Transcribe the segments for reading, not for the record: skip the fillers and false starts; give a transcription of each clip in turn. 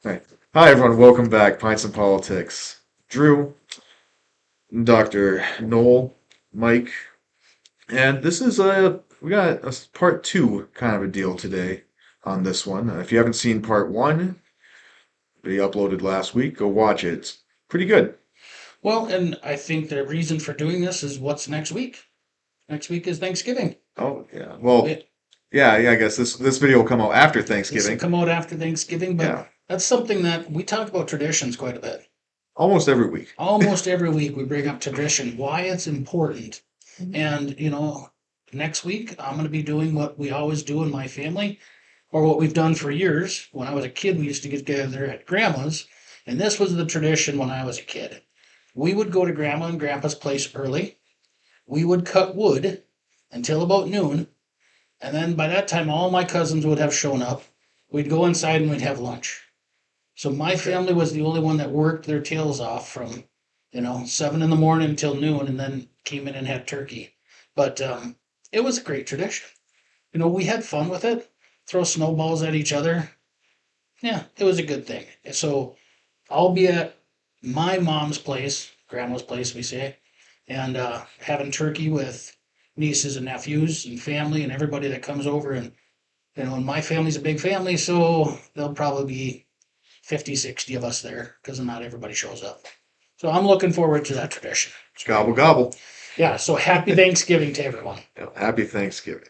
Right. Hi, everyone. Welcome back. Pints and Politics. Drew, Dr. Noel, Mike, and this is we got a part two kind of a deal today on this one. If you haven't seen part one, they uploaded last week. Go watch it. It's pretty good. Well, and I think the reason for doing this is what's next week. Next week is Thanksgiving. Oh yeah. Well, It, yeah. I guess this video will come out after this will Thanksgiving. come out after Thanksgiving, but Yeah, that's something that we talk about traditions quite a bit. almost every week. Almost every week we bring up tradition, why it's important. And, next week I'm going to be doing what we always do in my family, or what we've done for years. When I was a kid, we used to get together at grandma's, and this was the tradition when I was a kid. We would go to grandma and grandpa's place early. We would cut wood until about noon. And then by that time, all my cousins would have shown up. We'd go inside and we'd have lunch. So my Okay. family was the only one that worked their tails off from, 7 in the morning until noon and then came in and had turkey. But it was a great tradition. We had fun with it, throw snowballs at each other. Yeah, it was a good thing. So I'll be at my mom's place, grandma's place, we say, and having turkey with nieces and nephews and family and everybody that comes over. And my family's a big family, so there'll probably be 50, 60 of us there because not everybody shows up. So I'm looking forward to that tradition. Gobble gobble. Yeah, so happy Thanksgiving to everyone. Happy Thanksgiving.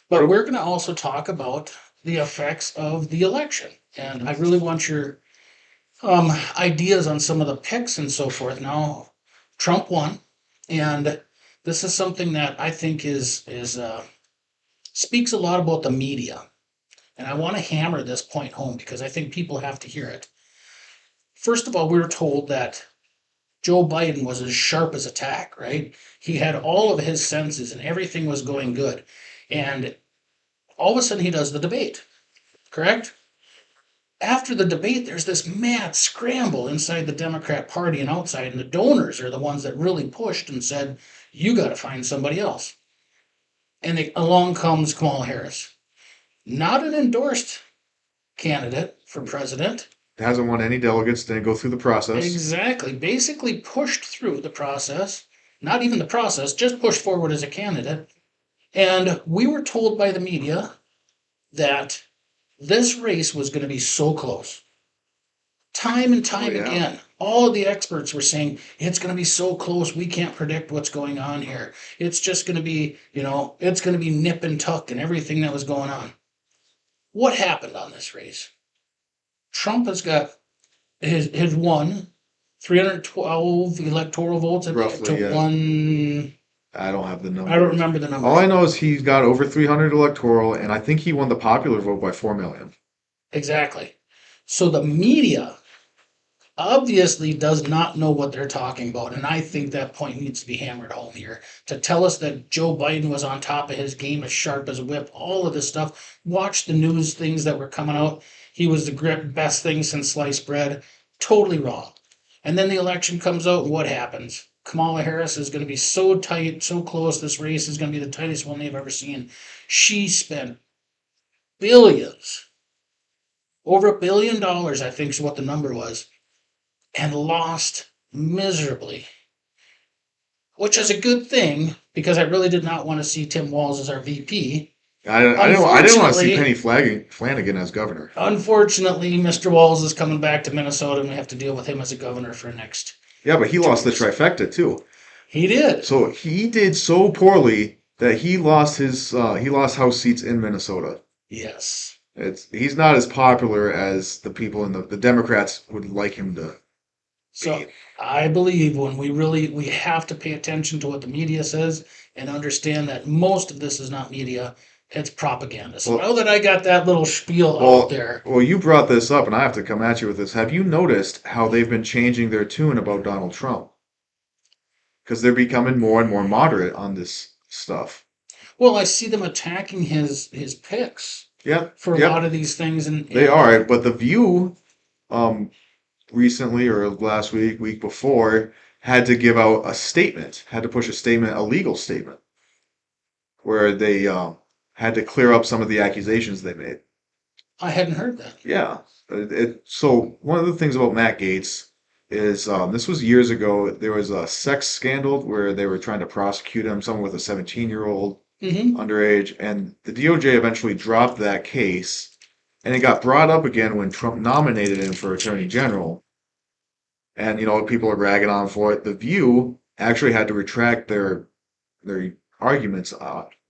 But we're going to also talk about the effects of the election. And I really want your ideas on some of the picks and so forth. Now, Trump won, and this is something that I think is speaks a lot about the media. And I want to hammer this point home because I think people have to hear it. First of all, we were told that Joe Biden was as sharp as a tack, right? He had all of his senses and everything was going good. And all of a sudden he does the debate, correct? After the debate, there's this mad scramble inside the Democrat Party and outside, and the donors are the ones that really pushed and said, you got to find somebody else. And along comes Kamala Harris. Not an endorsed candidate for president. Hasn't won any delegates. Didn't go through the process. Exactly. Basically pushed through the process. Not even the process, just pushed forward as a candidate. And we were told by the media that this race was going to be so close. Time and Oh time yeah. again, all of the experts were saying it's going to be so close, we can't predict what's going on here. It's just going to be, it's going to be nip and tuck and everything that was going on. What happened on this race? Trump has got his won 312 electoral votes to Roughly, yeah. one. I don't have the I don't numbers. remember the All I numbers know is he's got over 300 electoral, and I think he won the popular vote by 4 million. exactly. So the media obviously does not know what they're talking about. And I think that point needs to be hammered home here. To tell us that Joe Biden was on top of his game, as sharp as a whip, all of this stuff. Watch the news things that were coming out. He was the best thing since sliced bread. Totally wrong. And then the election comes out, and what happens? Kamala Harris is going to be so tight, so close. This race is going to be the tightest one they've ever seen. She spent billions, over $1 billion, I think is what the number was, and lost miserably, which is a good thing because I really did not want to see Tim Walz as our VP. I didn't want to see Unfortunately, Penny Flanagan as governor. unfortunately, Mr. Walz is coming back to Minnesota, and we have to deal with him as a governor for the next Yeah, but he lost the 2 weeks. trifecta too. He did. So he did so poorly that he lost House seats in Minnesota. Yes. He's not as popular as the people in the Democrats would like him to So be. I believe when we have to pay attention to what the media says and understand that most of this is not media, it's propaganda. So now Well, that I got that little spiel out well, there, well, you brought this up, and I have to come at you with this. Have you noticed how they've been changing their tune about Donald Trump? Because they're becoming more and more moderate on this stuff. well, I see them attacking his picks Yep, for a lot yep, of these things, and they are. But The View, um, recently or last week, week before, had to give out a statement, had to push a statement, a legal statement, where they had to clear up some of the accusations they made. I hadn't heard that. Yeah. So one of the things about Matt Gaetz is this was years ago. There was a sex scandal where they were trying to prosecute him, someone with a 17-year-old Hmm. underage, and the DOJ eventually dropped that case, and it got brought up again when Trump nominated him for Attorney General. And people are ragging on him for it. The View actually had to retract their arguments,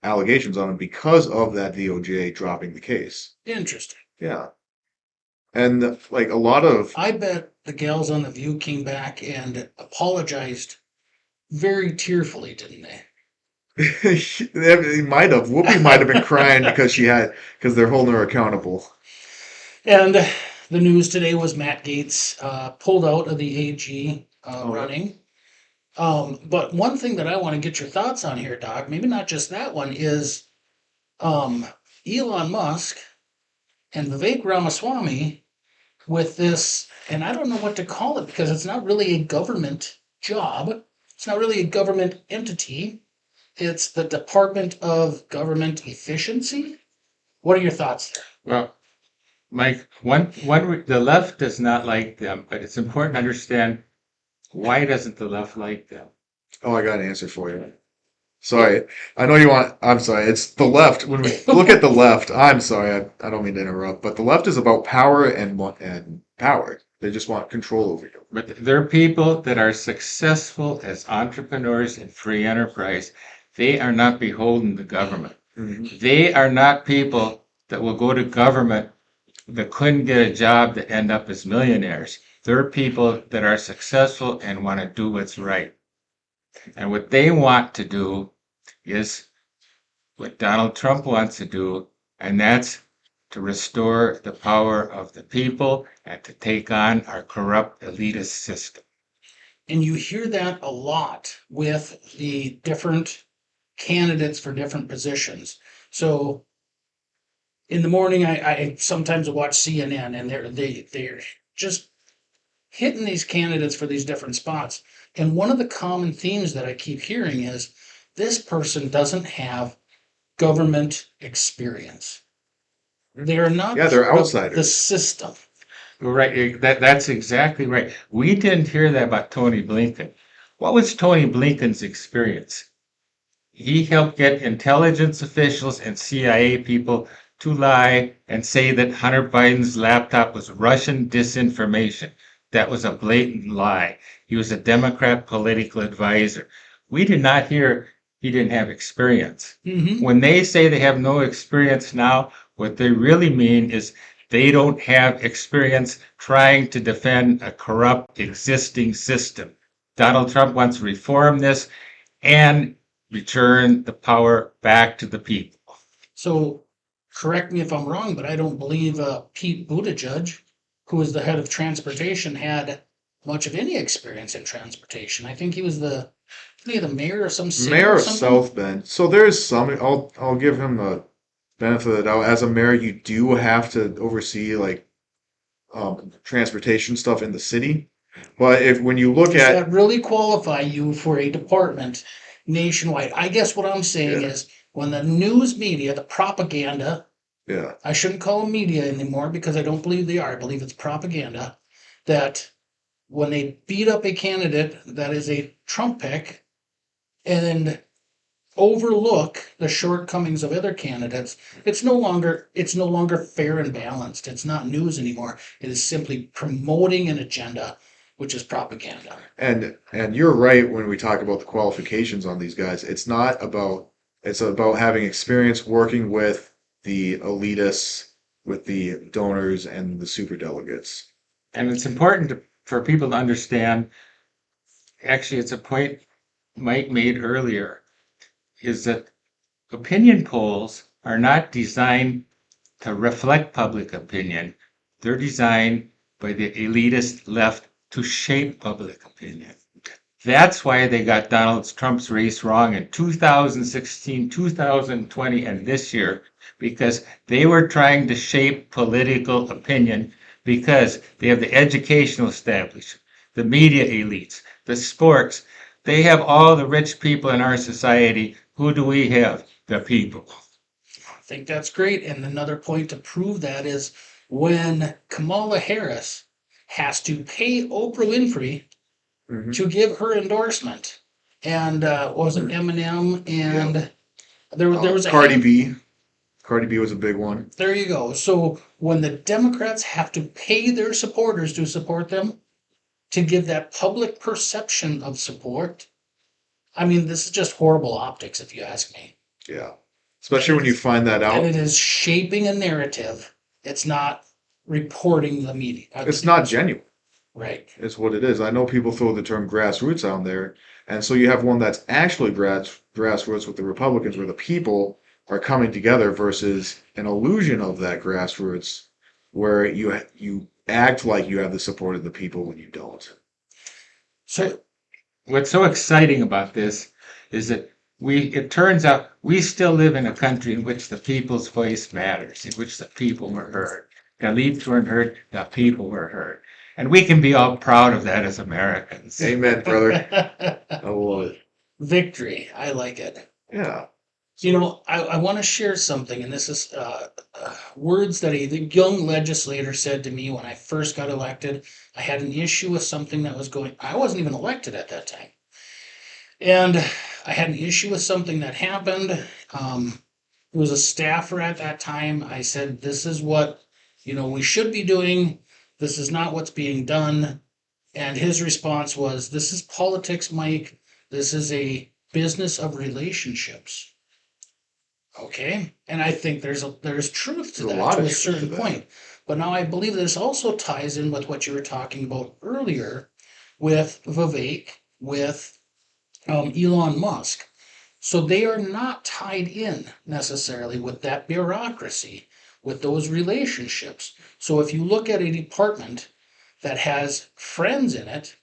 allegations on him because of that DOJ dropping the case. Interesting. Yeah. And like a lot of I bet the gals on The View came back and apologized very tearfully, didn't they? They might have. Whoopi might have been crying because they're holding her accountable. And the news today was Matt Gaetz pulled out of the AG Oh, yeah. running. But one thing that I want to get your thoughts on here, Doc, maybe not just that one, is um, Elon Musk and Vivek Ramaswamy with this, and I don't know what to call it because it's not really a government job. It's not really a government entity. It's the Department of Government Efficiency. What are your thoughts there? Well, Mike, the left does not like them, but it's important to understand why doesn't the left like them? Oh, I got an answer for you. Sorry, I know you want. I'm sorry. It's the left. When we look at the left, I'm sorry. I don't mean to interrupt, but the left is about power and power. They just want control over you. But they're people that are successful as entrepreneurs in free enterprise. They are not beholden to government. Mhm. They are not people that will go to government that couldn't get a job that end up as millionaires. They're people that are successful and want to do what's right. And what they want to do is what Donald Trump wants to do, and that's to restore the power of the people and to take on our corrupt elitist system. And you hear that a lot with the different candidates for different positions. So in the morning, I sometimes watch CNN, and they're just hitting these candidates for these different spots. And one of the common themes that I keep hearing is this person doesn't have government experience. They are not Yeah, they're part of the outsiders. system. Right, that's exactly right. We didn't hear that about Tony Blinken. What was Tony Blinken's experience? He helped get intelligence officials and CIA people to lie and say that Hunter Biden's laptop was Russian disinformation. That was a blatant lie. He was a Democrat political advisor. We did not hear he didn't have experience. Mm-hmm. When they say they have no experience now, what they really mean is they don't have experience trying to defend a corrupt existing system. Donald Trump wants to reform this and return the power back to the people. So correct me if I'm wrong, but I don't believe Pete Buttigieg, who is the head of transportation, had much of any experience in transportation. I think he was the mayor of some city Mayor or of something. South Bend. So there's some. I'll give him the benefit of the doubt. As a mayor, you do have to oversee like transportation stuff in the city. But if when you look Does at that really qualify you for a department nationwide? I guess what I'm saying yeah, is when the news media, the propaganda, yeah, I shouldn't call them media anymore because I don't believe they are. I believe it's propaganda, that when they beat up a candidate that is a Trump pick and overlook the shortcomings of other candidates, it's no longer fair and balanced. It's not news anymore. It is simply promoting an agenda, which is propaganda. and you're right when we talk about the qualifications on these guys. It's about having experience working with the elitists, with the donors and the superdelegates. And it's important for people to understand, actually, it's a point Mike made earlier, is that opinion polls are not designed to reflect public opinion. They're designed by the elitist left to shape public opinion. That's why they got Donald Trump's race wrong in 2016, 2020, and this year, because they were trying to shape political opinion because they have the educational establishment, the media elites, the sports. They have all the rich people in our society. Who do we have? The people. think that's great. And another point to prove that is when Kamala Harris has to pay Oprah Winfrey Hmm. to give her endorsement. And wasn't Eminem and there was a Cardi hand, B. Cardi B was a big one. there you go. So when the Democrats have to pay their supporters to support them to give that public perception of support, I mean, this is just horrible optics, if you ask me. Yeah. Especially when you find that And out. it is shaping a narrative. It's not reporting the media. It's not genuine. Right. Is what it is. I know people throw the term grassroots out there, and so you have one that's actually grassroots with the Republicans, where the people are coming together, versus an illusion of that grassroots, where you act like you have the support of the people when you don't. So What's so exciting about this is that it turns out we still live in a country in which the people's voice matters, in which the people were heard. The elites weren't heard, the people were heard. And we can be all proud of that as Americans. Amen, brother. I love it. victory. I like it. Yeah. You know, I want to share something, and this is words that a young legislator said to me when I first got elected. I had an issue with something that was going. I wasn't even elected at that time, and I had an issue with something that happened. It was a staffer at that time. I said, "This is what we should be doing. This is not what's being done." And his response was, "This is politics, Mike. This is a business of relationships." Okay, and I think there's truth to There's a that lot to of a truth certain to that. point. But now I believe this also ties in with what you were talking about earlier with Vivek, with Elon Musk. So they are not tied in necessarily with that bureaucracy, with those relationships. So if you look at a department that has friends in it,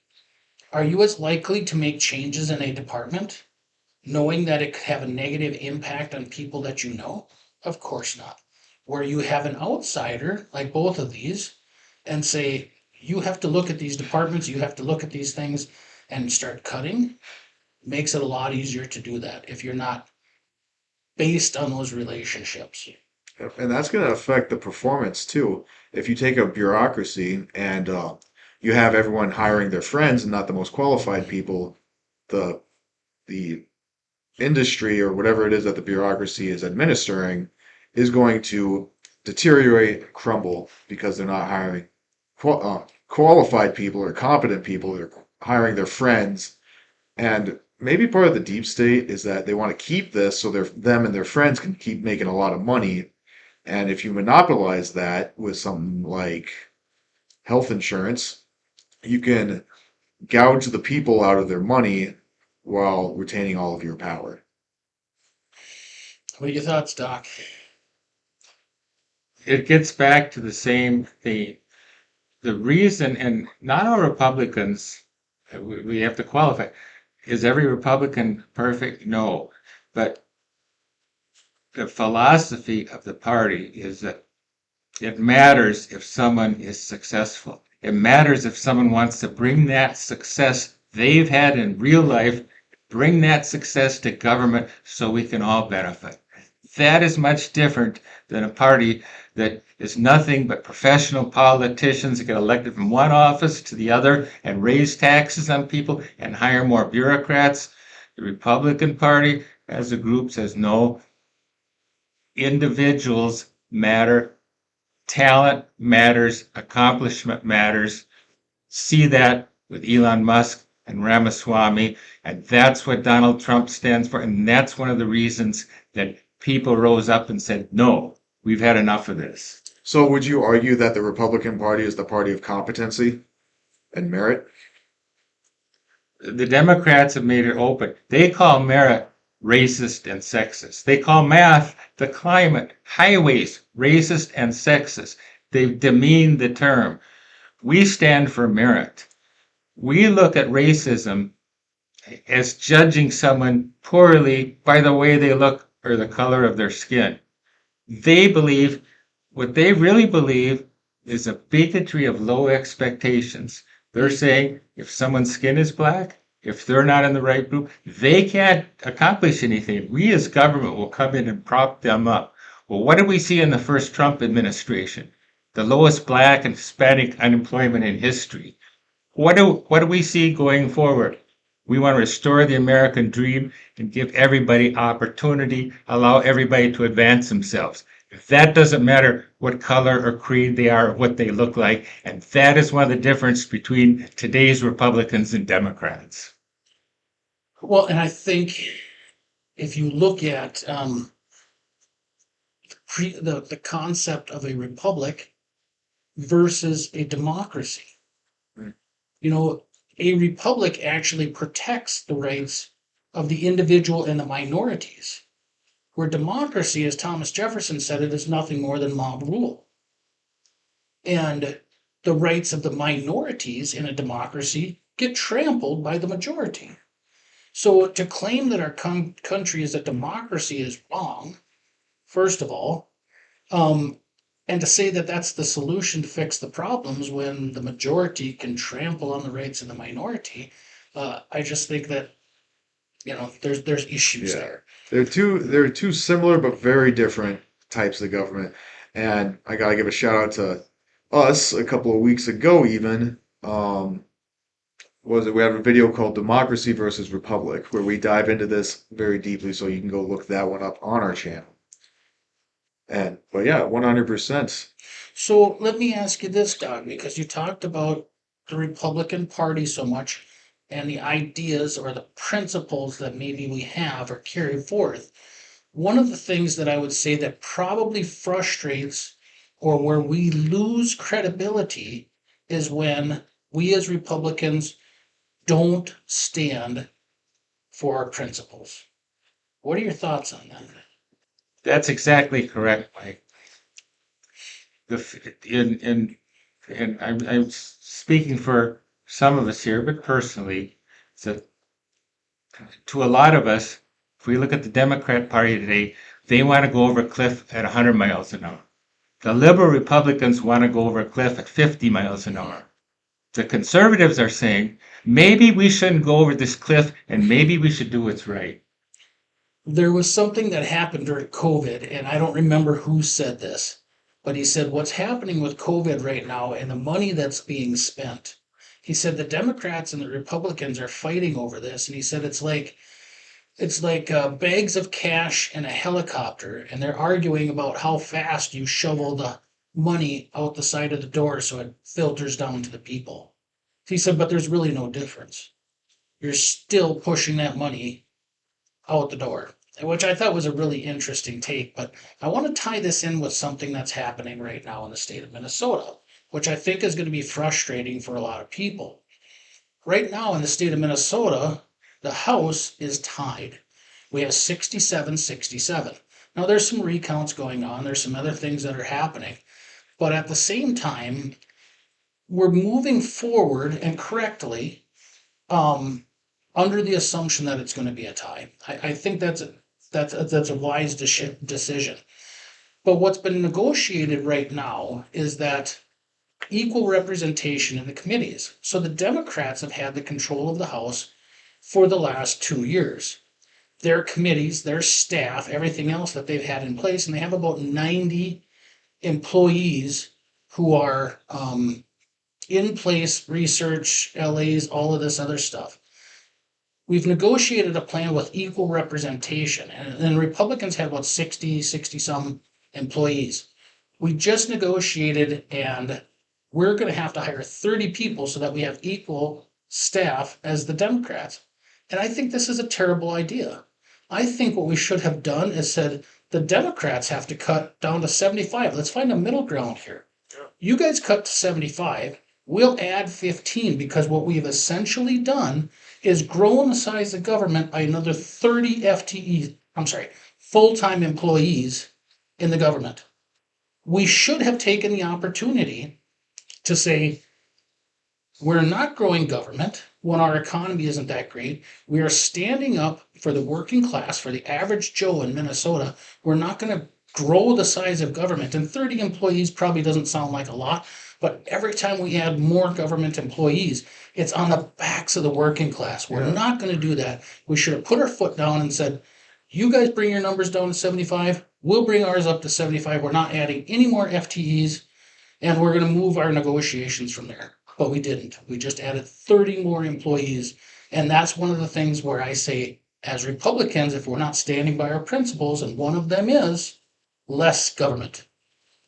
are you as likely to make changes in a department knowing that it could have a negative impact on people that you know? Of course not. Where you have an outsider, like both of these, and say, you have to look at these departments, you have to look at these things, and start cutting, makes it a lot easier to do that if you're not based on those relationships. And that's going to affect the performance too. If you take a bureaucracy and you have everyone hiring their friends and not the most qualified people, the the industry or whatever it is that the bureaucracy is administering is going to deteriorate and crumble because they're not hiring qualified people or competent people. They're hiring their friends. And maybe part of the deep state is that they want to keep this so them and their friends can keep making a lot of money. And if you monopolize that with something like health insurance, you can gouge the people out of their money while retaining all of your power. What are your thoughts, Doc? It gets back to the same theme. The reason, and not all Republicans, we have to qualify, is every Republican perfect? No. But the philosophy of the party is that it matters if someone is successful. It matters if someone wants to bring that success they've had in real life, bring that success to government so we can all benefit. That is much different than a party that is nothing but professional politicians that get elected from one office to the other and raise taxes on people and hire more bureaucrats. The Republican Party as a group says no, individuals matter, talent matters, accomplishment matters. See that with Elon Musk and Ramaswamy, and that's what Donald Trump stands for, and that's one of the reasons that people rose up and said, no, we've had enough of this. So would you argue that the Republican Party is the party of competency and merit? The Democrats have made it open. They call merit racist and sexist. They call math, the climate, highways, racist and sexist. They've demeaned the term. We stand for merit. We look at racism as judging someone poorly by the way they look or the color of their skin. They believe, what they really believe is a bigotry of low expectations. They're saying if someone's skin is black, if they're not in the right group, they can't accomplish anything. We as government will come in and prop them up. Well, what did we see in the first Trump administration? The lowest Black and Hispanic unemployment in history. What do we see going forward? We want to restore the American dream and give everybody opportunity, allow everybody to advance themselves. That doesn't matter what color or creed they are or what they look like. And that is one of the difference between today's Republicans and Democrats. Well, and I think if you look at the concept of a republic versus a democracy, Mm. you know, a republic actually protects the rights of the individual and the minorities, where democracy, as Thomas Jefferson said it, is nothing more than mob rule. And the rights of the minorities in a democracy get trampled by the majority. So to claim that our country is a democracy is wrong, first of all. And to say that that's the solution to fix the problems when the majority can trample on the rights of the minority, I just think that there's issues Yeah. there. They're two similar but very different types of government. And I gotta give a shout out to us a couple of weeks ago even. Was it we have a video called Democracy versus Republic where we dive into this very deeply, so you can go look that one up on our channel. And but yeah, 100%. So let me ask you this, Doug, because you talked about the Republican Party so much and the ideas or the principles that maybe we have or carry forth. One of the things that I would say that probably frustrates or where we lose credibility is when we as Republicans don't stand for our principles. What are your thoughts on that? That's exactly correct, Mike. The and I'm speaking for some of us here, but personally, that to a lot of us, if we look at the Democrat Party today, they want to go over a cliff at 100 miles an hour. The liberal Republicans want to go over a cliff at 50 miles an hour. The conservatives are saying maybe we shouldn't go over this cliff and maybe we should do what's right. There was something that happened during COVID, and I don't remember who said this, but he said, what's happening with COVID right now and the money that's being spent. He said the Democrats and the Republicans are fighting over this, and he said it's like bags of cash and a helicopter, and they're arguing about how fast you shovel the money out the side of the door so it filters down to the people. He said, but there's really no difference. You're still pushing that money out the door, which I thought was a really interesting take. But I want to tie this in with something that's happening right now in the state of Minnesota, which I think is going to be frustrating for a lot of people. Right now in the state of Minnesota, the House is tied. We have 67-67. Now, there's some recounts going on, there's some other things that are happening. But at the same time, we're moving forward and correctly under the assumption that it's going to be a tie. I think that's a wise decision. But what's been negotiated right now is that equal representation in the committees. So the Democrats have had the control of the House for the last 2 years. Their committees, their staff, everything else that they've had in place, and they have about 90 employees who are in place, research, LAs, all of this other stuff. We've negotiated a plan with equal representation, and Republicans have about 60 some employees. We just negotiated, and we're going to have to hire 30 people so that we have equal staff as the Democrats. And I think this is a terrible idea. I think what we should have done is said the Democrats have to cut down to 75. Let's find a middle ground here. You guys cut to 75. We'll add 15 because what we've essentially done is grown the size of government by another 30 full-time employees in the government. We should have taken the opportunity to say, we're not growing government when our economy isn't that great. We are standing up for the working class, for the average Joe in Minnesota. We're not going to grow the size of government. And 30 employees probably doesn't sound like a lot, but every time we add more government employees, it's on the backs of the working class. We're not going to do that. We should have put our foot down and said, you guys bring your numbers down to 75. We'll bring ours up to 75. We're not adding any more FTEs, and we're going to move our negotiations from there. But we didn't. We just added 30 more employees. And that's one of the things where I say, as Republicans, if we're not standing by our principles, and one of them is less government,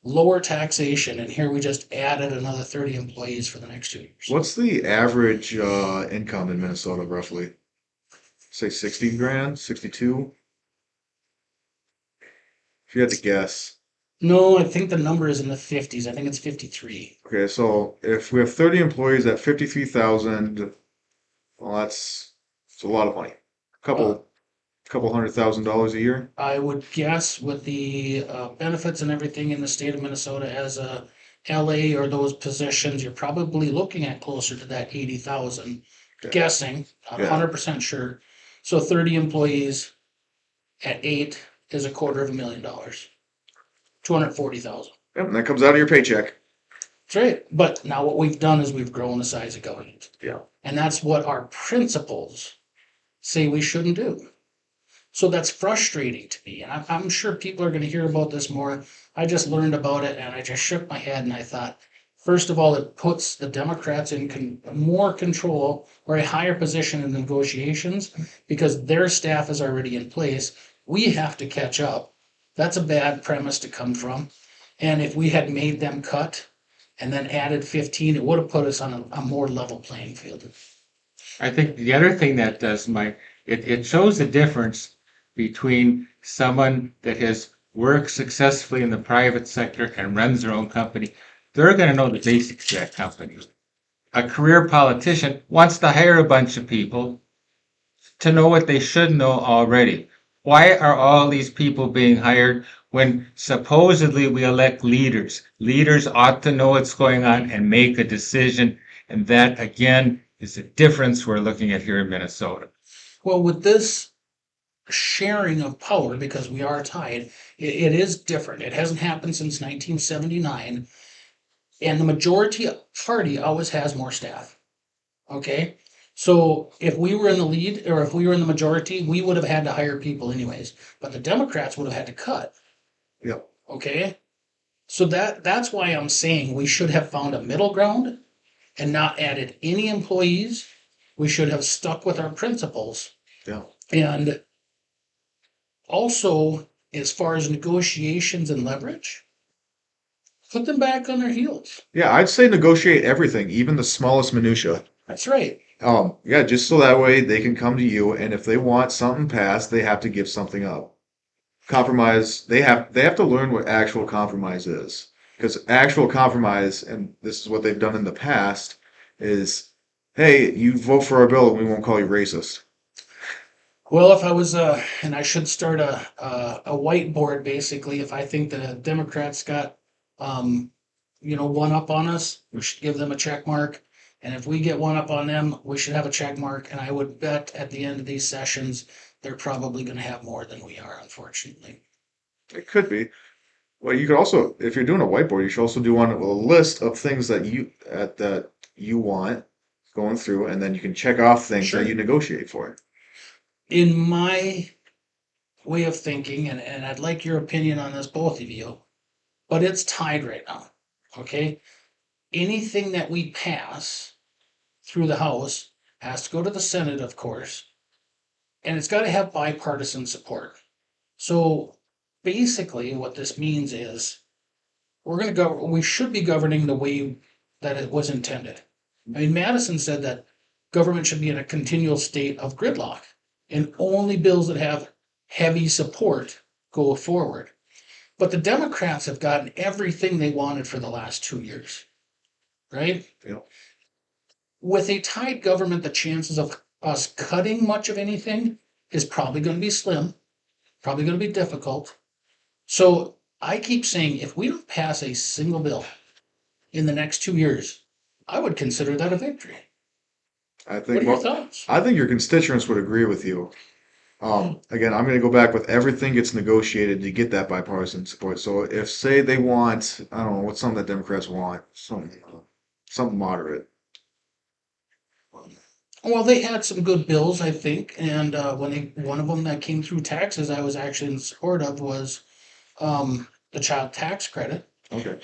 lower taxation, and here we just added another 30 employees for the next 2 years. What's the average income in Minnesota roughly? Say 60 grand, 62? If you had to guess. No, I think the number is in the 50s. I think it's 53. Okay, so if we have 30 employees at 53,000, well, it's a lot of money. Couple $100,000 a year. I would guess with the benefits and everything in the state of Minnesota as a LA or those positions, you're probably looking at closer to that 80,000. Okay. Guessing, not Yeah. 100% sure. So 30 employees at 8 is $250,000. 240,000. Yep, and that comes out of your paycheck. That's right. But now what we've done is we've grown the size of government. Yeah. And that's what our principles say we shouldn't do. So that's frustrating to me. And I'm sure people are going to hear about this more. I just learned about it and I just shook my head and I thought, first of all, it puts the Democrats in more control or a higher position in negotiations because their staff is already in place. We have to catch up. That's a bad premise to come from. And if we had made them cut and then added 15, it would have put us on a more level playing field. I think the other thing that does, Mike, it shows the difference between someone that has worked successfully in the private sector and runs their own company. They're going to know the basics of that company. A career politician wants to hire a bunch of people to know what they should know already. Why are all these people being hired when supposedly we elect leaders? Leaders ought to know what's going on and make a decision. And that, again, is the difference we're looking at here in Minnesota. Well, with this sharing of power, because we are tied, it is different. It hasn't happened since 1979. And the majority party always has more staff. Okay? So if we were in the lead or if we were in the majority, we would have had to hire people anyways. But the Democrats would have had to cut. Yep. Okay? So that's why I'm saying we should have found a middle ground and not added any employees. We should have stuck with our principles. Yeah. And also, as far as negotiations and leverage, put them back on their heels. Yeah, I'd say negotiate everything, even the smallest minutia. That's right. Yeah, just so that way they can come to you, and if they want something passed, they have to give something up. Compromise, they have to learn what actual compromise is. Because actual compromise, and this is what they've done in the past, is, hey, you vote for our bill and we won't call you racist. Well, if I was, and I should start a whiteboard basically, if I think the Democrats got, one up on us, we should give them a check mark. And if we get one up on them, we should have a check mark. And I would bet at the end of these sessions, they're probably going to have more than we are, unfortunately. It could be. Well, you could also, if you're doing a whiteboard, you should also do one with a list of things that you want going through, and then you can check off things Sure. that you negotiate for. In my way of thinking, and I'd like your opinion on this, both of you, but it's tied right now, okay? Anything that we pass through the House has to go to the Senate, of course, and it's got to have bipartisan support. So basically what this means is we should be governing the way that it was intended. I mean, Madison said that government should be in a continual state of gridlock, and only bills that have heavy support go forward. But the Democrats have gotten everything they wanted for the last 2 years, right? Yeah. With a tied government, the chances of us cutting much of anything is probably going to be slim, probably going to be difficult. So I keep saying if we don't pass a single bill in the next 2 years, I would consider that a victory. What are your thoughts? I think your constituents would agree with you. Again, I'm going to go back with everything gets negotiated to get that bipartisan support. So if, say, they want, I don't know, what's something that Democrats want? Something moderate. Well, they had some good bills, I think, and one of them that came through taxes I was actually in support of was the child tax credit, Okay.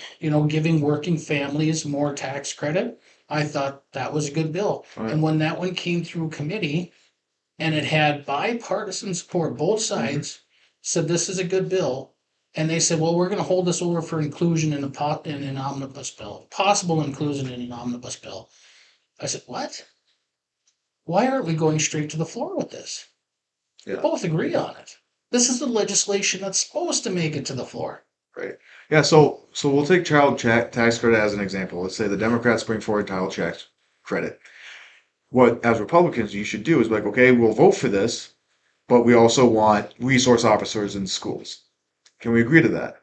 giving working families more tax credit. I thought that was a good bill. All right. And when that one came through committee and it had bipartisan support, both sides said this is a good bill. And they said, well, we're going to hold this over for inclusion in an omnibus bill, possible inclusion in an omnibus bill. I said, what? Why aren't we going straight to the floor with this? We Yeah. both agree on it. This is the legislation that's supposed to make it to the floor. Right. Yeah. So we'll take tax credit as an example. Let's say the Democrats bring forward child tax credit. What, as Republicans, you should do is be like, okay, we'll vote for this, but we also want resource officers in schools. Can we agree to that?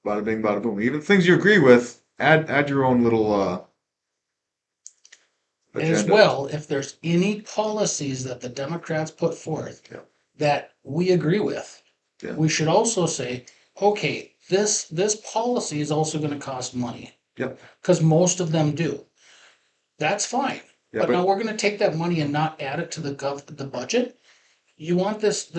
Bada bing, bada boom. Even things you agree with, add your own little As agenda. well, if there's any policies that the Democrats put forth Yeah. that we agree with, Yeah. we should also say, okay, this policy is also going to cost money. Yep. Because most of them do. That's fine. Yeah, But now we're going to take that money and not add it to the budget. You want this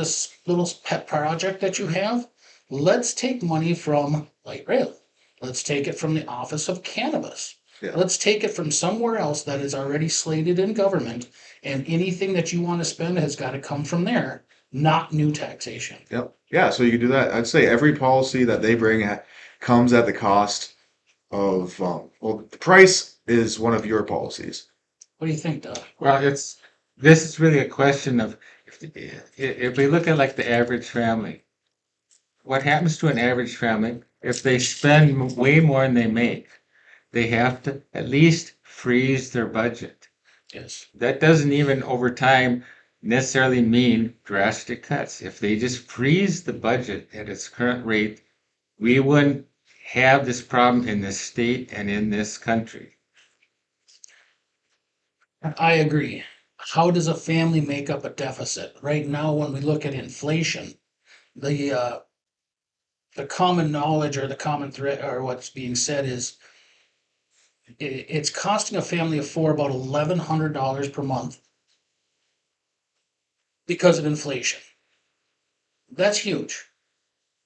little pet project that you have? Let's take money from light rail. Let's take it from the Office of Cannabis. Yeah. Let's take it from somewhere else that is already slated in government, and anything that you want to spend has got to come from there, not new taxation. Yep. Yeah, so you could do that. I'd say every policy that they bring comes at the cost of, well, the price is one of your policies. What do you think, Doug? Well, this is really a question of if we look at like the average family, what happens to an average family if they spend way more than they make? They have to at least freeze their budget. Yes. That doesn't even over time necessarily mean drastic cuts. If they just freeze the budget at its current rate, we wouldn't have this problem in this state and in this country. I agree. How does a family make up a deficit? Right now, when we look at inflation, the common knowledge or the common thread or what's being said is it's costing a family of four about $1,100 per month because of inflation. That's huge.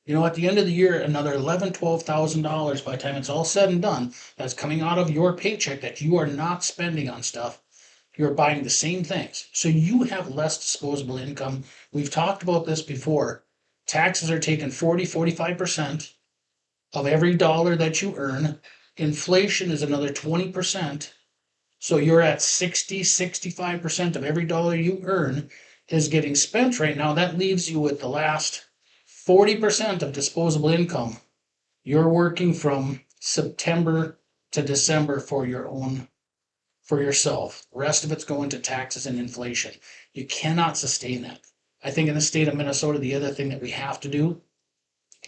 At the end of the year, another $12,000 by the time it's all said and done, that's coming out of your paycheck that you are not spending on stuff. You're buying the same things. So you have less disposable income. We've talked about this before. Taxes are taking 45% of every dollar that you earn. Inflation is another 20%. So you're at 65% of every dollar you earn is getting spent right now. That leaves you with the last 40% of disposable income. You're working from September to December for yourself. The rest of it's going to taxes and inflation. You cannot sustain that. I think in the state of Minnesota, the other thing that we have to do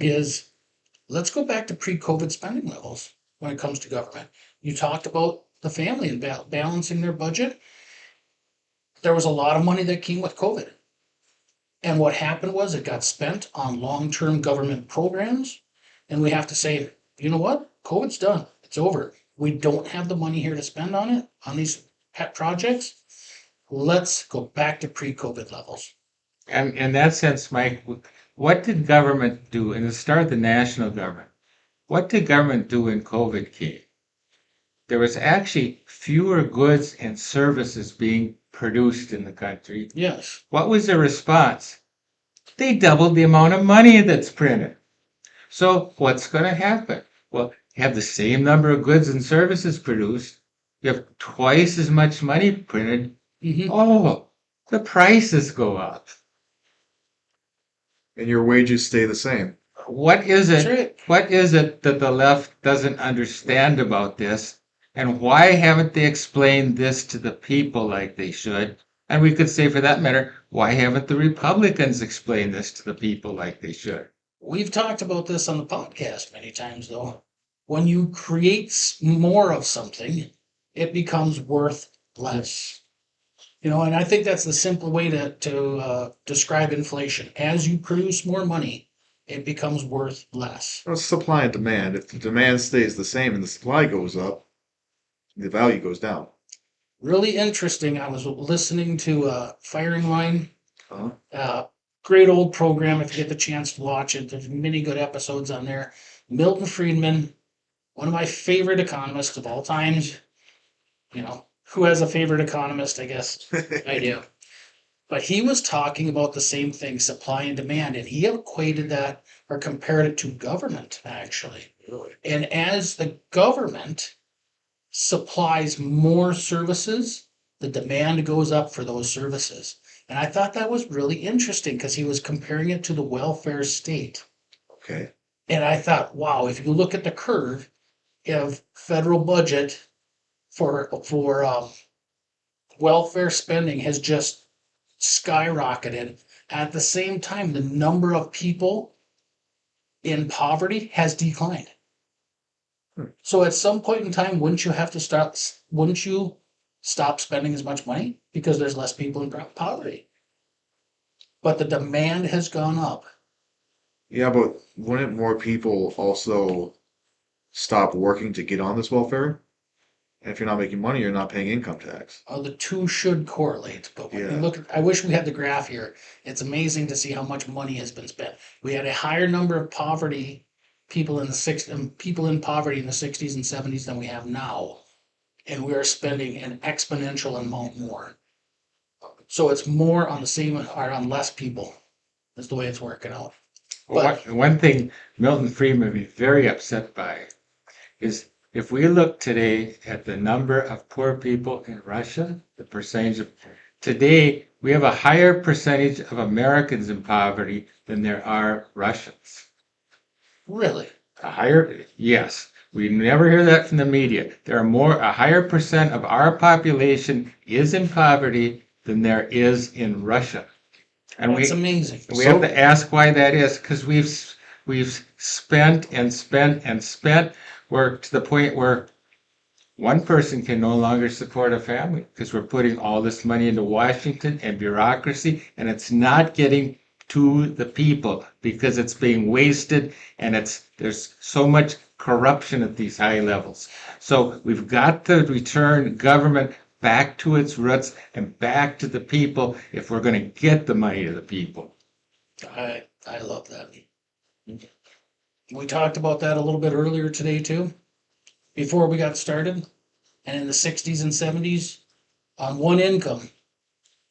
is let's go back to pre-COVID spending levels when it comes to government. You talked about the family and balancing their budget. There was a lot of money that came with COVID. And what happened was it got spent on long-term government programs. And we have to say, you know what? COVID's done. It's over. We don't have the money here to spend on it, on these pet projects. Let's go back to pre-COVID levels. And in that sense, Mike, what did government do in the start of the national government? What did government do when COVID came? There was actually fewer goods and services being produced in the country. Yes. What was the response? They doubled the amount of money that's printed. So what's going to happen? Well, you have the same number of goods and services produced. You have twice as much money printed. Mm-hmm. Oh, the prices go up. And your wages stay the same. What is it? That's right. What is it that the left doesn't understand about this? And why haven't they explained this to the people like they should? And we could say, for that matter, why haven't the Republicans explained this to the people like they should? We've talked about this on the podcast many times, though. When you create more of something, it becomes worth less. And I think that's the simple way to describe inflation. As you produce more money, it becomes worth less. Well, it's supply and demand. If the demand stays the same and the supply goes up, the value goes down. Really interesting. I was listening to Firing Line. Uh-huh. Great old program if you get the chance to watch it. There's many good episodes on there. Milton Friedman, one of my favorite economists of all times. You know, who has a favorite economist? I guess I do. But he was talking about the same thing, supply and demand, and he equated that or compared it to government, actually. Really? And as the government supplies more services, the demand goes up for those services. And I thought that was really interesting because he was comparing it to the welfare state. Okay. And I thought, wow, if you look at the curve of federal budget for welfare spending has just skyrocketed. At the same time, the number of people in poverty has declined. Hmm. So at some point in time, wouldn't you stop spending as much money because there's less people in poverty? But the demand has gone up. Yeah, but wouldn't more people also stop working to get on this welfare? And if you're not making money, you're not paying income tax. The two should correlate, but when you Yeah. look at, I wish we had the graph here. It's amazing to see how much money has been spent. We had a higher number of poverty people in poverty in the 60s and 70s than we have now, and we are spending an exponential amount more. So it's more on the same or on less people. Is the way it's working out. But One thing Milton Friedman would be very upset by is if we look today at the number of poor people in Russia, the percentage of today, we have a higher percentage of Americans in poverty than there are Russians. really, A higher, yes. We never hear that from the media. A higher percent of our population is in poverty than there is in Russia. And that's amazing. we have to ask why that is, because we've spent and spent and spent, we're to the point where one person can no longer support a family because we're putting all this money into Washington and bureaucracy, and it's not getting to the people because it's being wasted, and there's so much corruption at these high levels. So we've got to return government back to its roots and back to the people if we're going to get the money to the people. I love that. We talked about that a little bit earlier today too, before we got started. And in the 60s and 70s, on one income,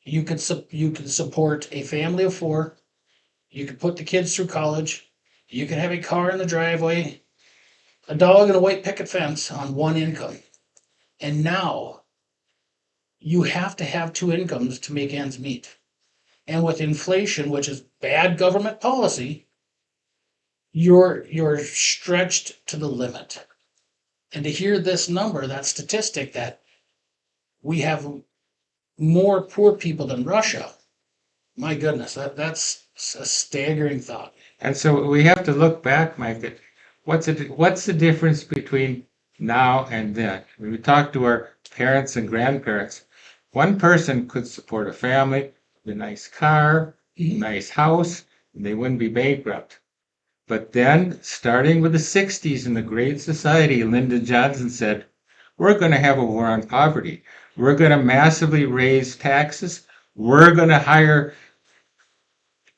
you could support a family of four. You could put the kids through college. You could have a car in the driveway, a dog and a white picket fence on one income. And now you have to have two incomes to make ends meet. And with inflation, which is bad government policy, you're stretched to the limit. And to hear this number, that statistic that we have more poor people than Russia, my goodness, that's a staggering thought. And so we have to look back, Mike, at what's the difference between now and then? When we talk to our parents and grandparents, one person could support a family, a nice car, a nice house, and they wouldn't be bankrupt. But then, starting with the 60s in the Great Society, Lyndon Johnson said, we're going to have a war on poverty. We're going to massively raise taxes. We're going to hire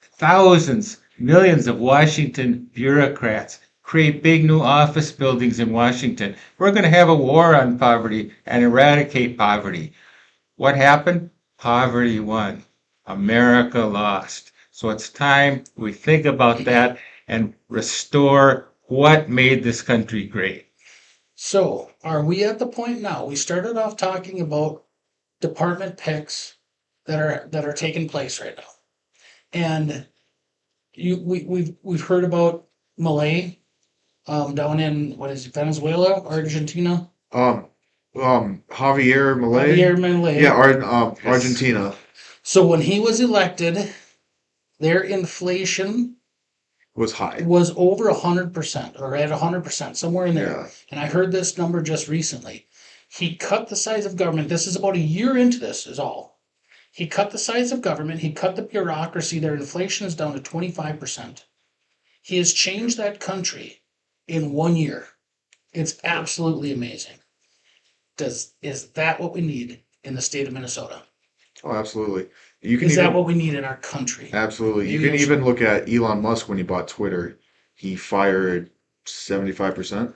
thousands, millions of Washington bureaucrats, create big new office buildings in Washington. We're going to have a war on poverty and eradicate poverty. What happened? Poverty won. America lost. So it's time we think about that and restore what made this country great. So, are we at the point now? We started off talking about department picks that are taking place right now, and we've heard about Malay, down in what is it, Venezuela, Argentina, Um, Javier Milei. Javier Malay. Yeah, Argentina So when he was elected, their inflation was high. was over 100% or at 100%, somewhere in there. Yeah. And I heard this number just recently. He cut the size of government. This is about a year into this, is all. He cut the size of government. He cut the bureaucracy. Their inflation is down to 25%. He has changed that country in 1 year. It's absolutely amazing. Is that what we need in the state of Minnesota? Oh, absolutely. You can Is that even what we need in our country? absolutely. You Maybe can I should. even look at Elon Musk when he bought Twitter. He fired 75%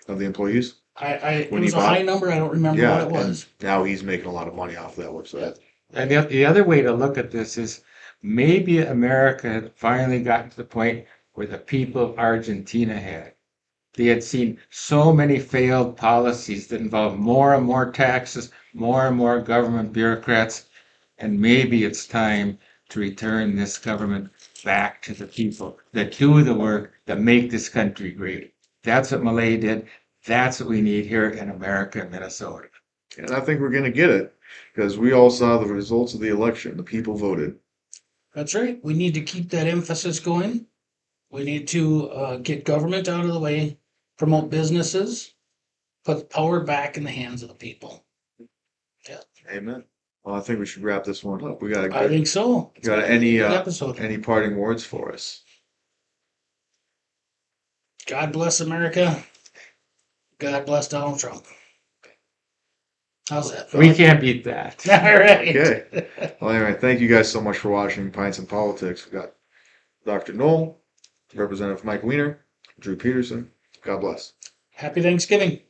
of the employees It when he was a high bought. number. I don't remember what Yeah, it and was. now he's making a lot of money off that Yeah. website. And the other way to look at this is maybe America had finally gotten to the point where the people of Argentina had. They had seen so many failed policies that involved more and more taxes, more and more government bureaucrats, and maybe it's time to return this government back to the people that do the work that make this country great. That's what Malay did. That's what we need here in America and Minnesota. And I think we're going to get it because we all saw the results of the election. The people voted. That's right. We need to keep that emphasis going. We need to get government out of the way, promote businesses, put power back in the hands of the people. Yeah, Amen. Well, I think we should wrap this one up. We got a I good, think so. It's got been a any good episode. any parting words for us? God bless America. God bless Donald Trump. How's that? We can't beat that. All right. Okay. Well, anyway, thank you guys so much for watching Pints and Politics. We got Dr. Noel, Representative Mike Weiner, Drew Peterson. God bless. Happy Thanksgiving.